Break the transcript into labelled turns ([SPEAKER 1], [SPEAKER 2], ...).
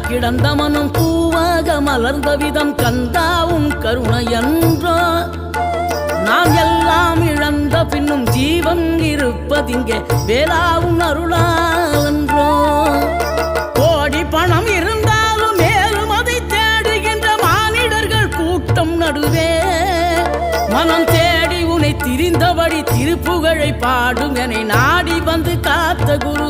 [SPEAKER 1] கிடந்த மனம் பூவாக மலர்ந்த விதம் கந்தாவும் கருணையன்றோ நாம் எல்லாம் இழந்த பின்னும் ஜீவன் இருப்பதிங்கே வேளாவும் அருளாவென்றோ கோடி பணம் இருந்தாலும் மேலும் அதை தேடுகின்ற மானிடர்கள் கூட்டம் நடுவே மனம் தேடி உனை திரிந்தபடி திருப்புகழை பாடும் என நாடி வந்து காத்த குரு